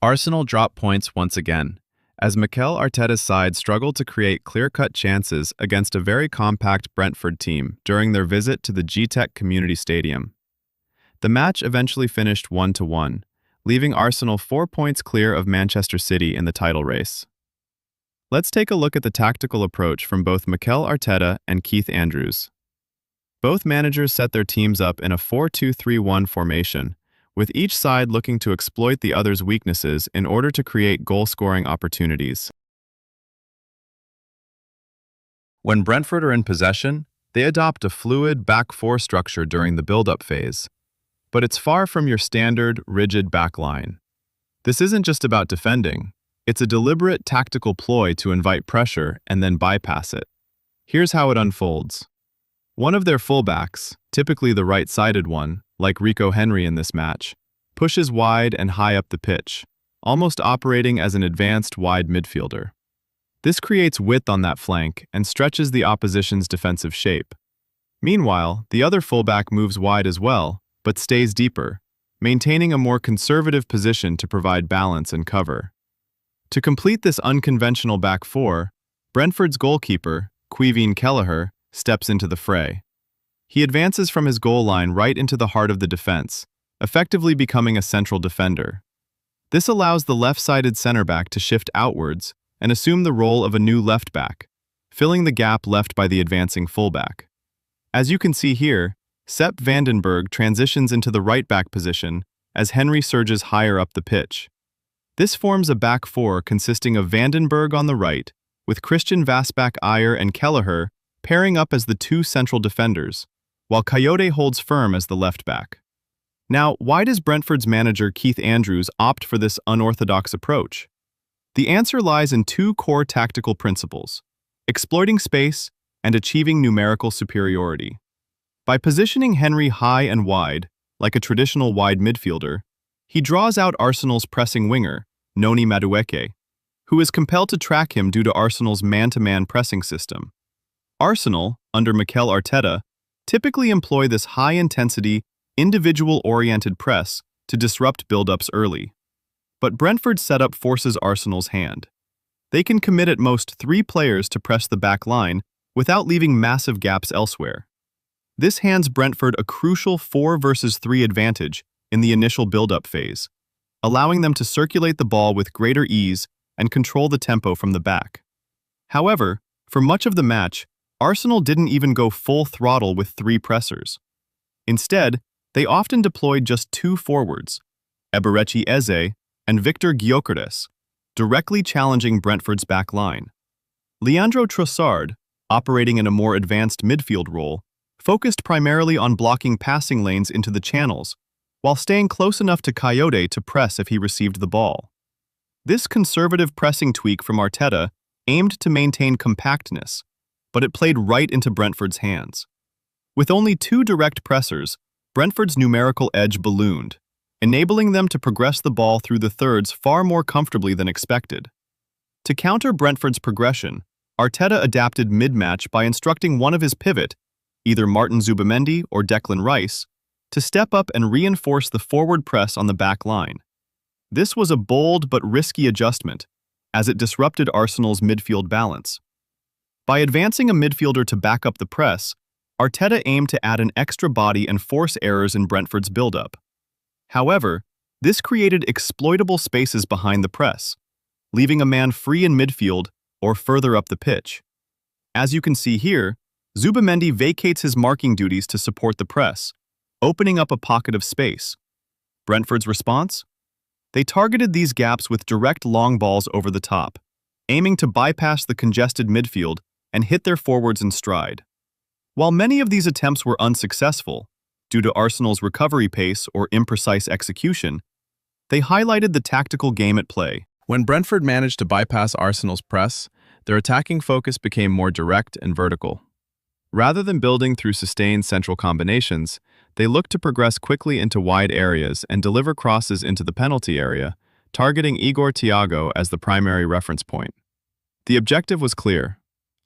Arsenal dropped points once again, as Mikel Arteta's side struggled to create clear-cut chances against a very compact Brentford team during their visit to the Gtech Community Stadium. The match eventually finished 1-1, leaving Arsenal 4 points clear of Manchester City in the title race. Let's take a look at the tactical approach from both Mikel Arteta and Keith Andrews. Both managers set their teams up in a 4-2-3-1 formation, with each side looking to exploit the other's weaknesses in order to create goal-scoring opportunities. When Brentford are in possession, they adopt a fluid back four structure during the build-up phase. But it's far from your standard, rigid backline. This isn't just about defending. It's a deliberate tactical ploy to invite pressure and then bypass it. Here's how it unfolds. One of their fullbacks, typically the right-sided one, like Rico Henry in this match, pushes wide and high up the pitch, almost operating as an advanced wide midfielder. This creates width on that flank and stretches the opposition's defensive shape. Meanwhile, the other fullback moves wide as well, but stays deeper, maintaining a more conservative position to provide balance and cover. To complete this unconventional back four, Brentford's goalkeeper, Caoimhin Kelleher, steps into the fray. He advances from his goal line right into the heart of the defense, effectively becoming a central defender. This allows the left-sided center-back to shift outwards and assume the role of a new left-back, filling the gap left by the advancing fullback. As you can see here, Sepp Vandenberg transitions into the right-back position as Henry surges higher up the pitch. This forms a back four consisting of Vandenberg on the right, with Christian Vassback-Iyer and Kelleher pairing up as the two central defenders, while Coyote holds firm as the left back. Now, why does Brentford's manager Keith Andrews opt for this unorthodox approach? The answer lies in two core tactical principles: exploiting space and achieving numerical superiority. By positioning Henry high and wide, like a traditional wide midfielder, he draws out Arsenal's pressing winger, Noni Madueke, who is compelled to track him due to Arsenal's man-to-man pressing system. Arsenal, under Mikel Arteta, typically employ this high-intensity, individual-oriented press to disrupt build-ups early. But Brentford's setup forces Arsenal's hand. They can commit at most 3 players to press the back line without leaving massive gaps elsewhere. This hands Brentford a crucial 4 versus 3 advantage in the initial build-up phase, allowing them to circulate the ball with greater ease and control the tempo from the back. However, for much of the match, Arsenal didn't even go full throttle with 3 pressers. Instead, they often deployed just 2 forwards, Eberechi Eze and Victor Gyökeres, directly challenging Brentford's back line. Leandro Trossard, operating in a more advanced midfield role, focused primarily on blocking passing lanes into the channels, while staying close enough to Coyote to press if he received the ball. This conservative pressing tweak from Arteta aimed to maintain compactness, but it played right into Brentford's hands. With only 2 direct pressers, Brentford's numerical edge ballooned, enabling them to progress the ball through the thirds far more comfortably than expected. To counter Brentford's progression, Arteta adapted mid-match by instructing one of his pivot, either Martin Zubimendi or Declan Rice, to step up and reinforce the forward press on the back line. This was a bold but risky adjustment, as it disrupted Arsenal's midfield balance. By advancing a midfielder to back up the press, Arteta aimed to add an extra body and force errors in Brentford's build-up. However, this created exploitable spaces behind the press, leaving a man free in midfield or further up the pitch. As you can see here, Zubimendi vacates his marking duties to support the press, opening up a pocket of space. Brentford's response? They targeted these gaps with direct long balls over the top, aiming to bypass the congested midfield and hit their forwards in stride. While many of these attempts were unsuccessful, due to Arsenal's recovery pace or imprecise execution, they highlighted the tactical game at play. When Brentford managed to bypass Arsenal's press, their attacking focus became more direct and vertical. Rather than building through sustained central combinations, they looked to progress quickly into wide areas and deliver crosses into the penalty area, targeting Igor Thiago as the primary reference point. The objective was clear: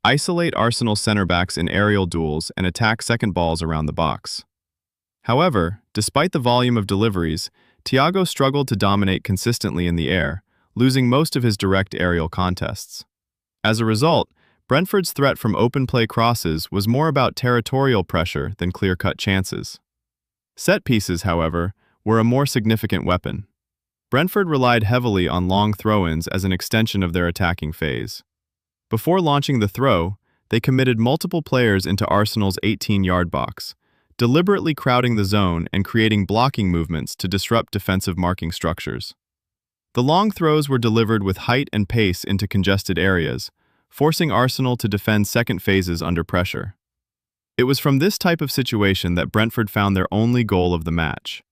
isolate Arsenal center-backs in aerial duels and attack second balls around the box. However, despite the volume of deliveries, Thiago struggled to dominate consistently in the air, losing most of his direct aerial contests. As a result, Brentford's threat from open-play crosses was more about territorial pressure than clear-cut chances. Set pieces, however, were a more significant weapon. Brentford relied heavily on long throw-ins as an extension of their attacking phase. Before launching the throw, they committed multiple players into Arsenal's 18-yard box, deliberately crowding the zone and creating blocking movements to disrupt defensive marking structures. The long throws were delivered with height and pace into congested areas, forcing Arsenal to defend second phases under pressure. It was from this type of situation that Brentford found their only goal of the match.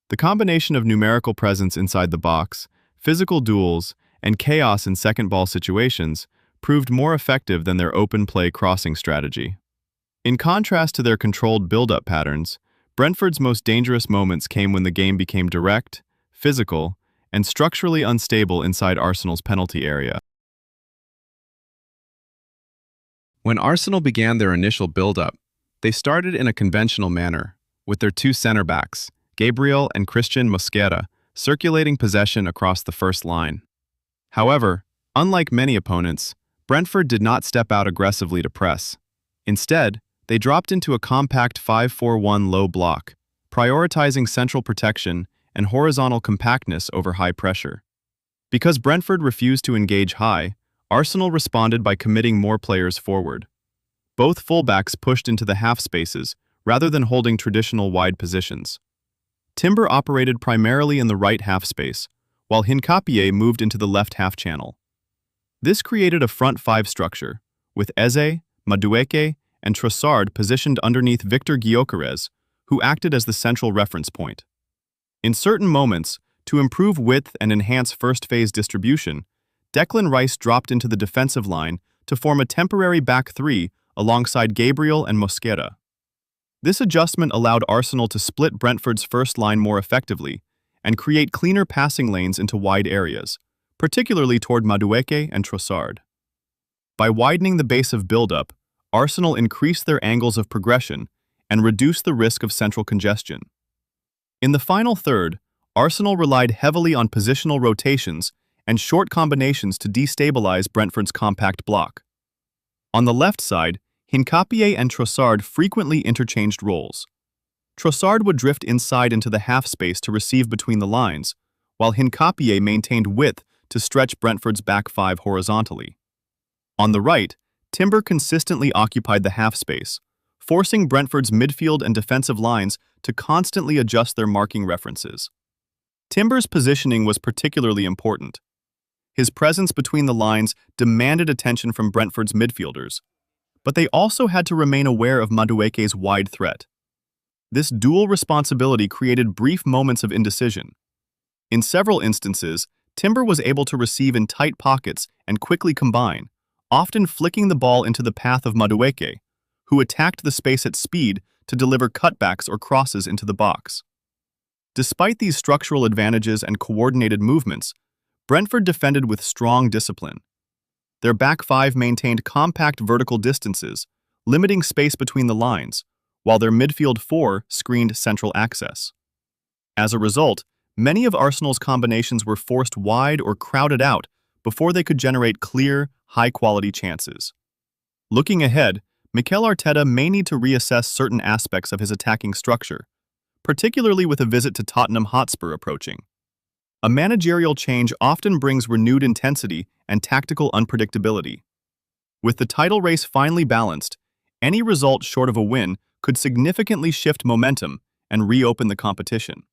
The combination of numerical presence inside the box, physical duels, and chaos in second ball situations proved more effective than their open play crossing strategy. In contrast to their controlled build-up patterns, Brentford's most dangerous moments came when the game became direct, physical, and structurally unstable inside Arsenal's penalty area. When Arsenal began their initial build-up, they started in a conventional manner, with their two center-backs, Gabriel and Christian Mosquera, circulating possession across the first line. However, unlike many opponents, Brentford did not step out aggressively to press. Instead, they dropped into a compact 5-4-1 low block, prioritizing central protection and horizontal compactness over high pressure. Because Brentford refused to engage high, Arsenal responded by committing more players forward. Both fullbacks pushed into the half spaces rather than holding traditional wide positions. Timber operated primarily in the right half space, while Hincapié moved into the left half channel. This created a front five structure, with Eze, Madueke, and Trossard positioned underneath Victor Gyökeres, who acted as the central reference point. In certain moments, to improve width and enhance first phase distribution, Declan Rice dropped into the defensive line to form a temporary back three alongside Gabriel and Mosquera. This adjustment allowed Arsenal to split Brentford's first line more effectively and create cleaner passing lanes into wide areas, particularly toward Madueke and Trossard. By widening the base of build-up, Arsenal increased their angles of progression and reduced the risk of central congestion. In the final third, Arsenal relied heavily on positional rotations and short combinations to destabilize Brentford's compact block. On the left side, Hincapié and Trossard frequently interchanged roles. Trossard would drift inside into the half space to receive between the lines, while Hincapié maintained width to stretch Brentford's back five horizontally. On the right, Timber consistently occupied the half space, forcing Brentford's midfield and defensive lines to constantly adjust their marking references. Timber's positioning was particularly important. His presence between the lines demanded attention from Brentford's midfielders, but they also had to remain aware of Madueke's wide threat. This dual responsibility created brief moments of indecision. In several instances, Timber was able to receive in tight pockets and quickly combine, often flicking the ball into the path of Madueke, who attacked the space at speed to deliver cutbacks or crosses into the box. Despite these structural advantages and coordinated movements, Brentford defended with strong discipline. Their back five maintained compact vertical distances, limiting space between the lines, while their midfield four screened central access. As a result, many of Arsenal's combinations were forced wide or crowded out before they could generate clear, high-quality chances. Looking ahead, Mikel Arteta may need to reassess certain aspects of his attacking structure, particularly with a visit to Tottenham Hotspur approaching. A managerial change often brings renewed intensity and tactical unpredictability. With the title race finally balanced, any result short of a win could significantly shift momentum and reopen the competition.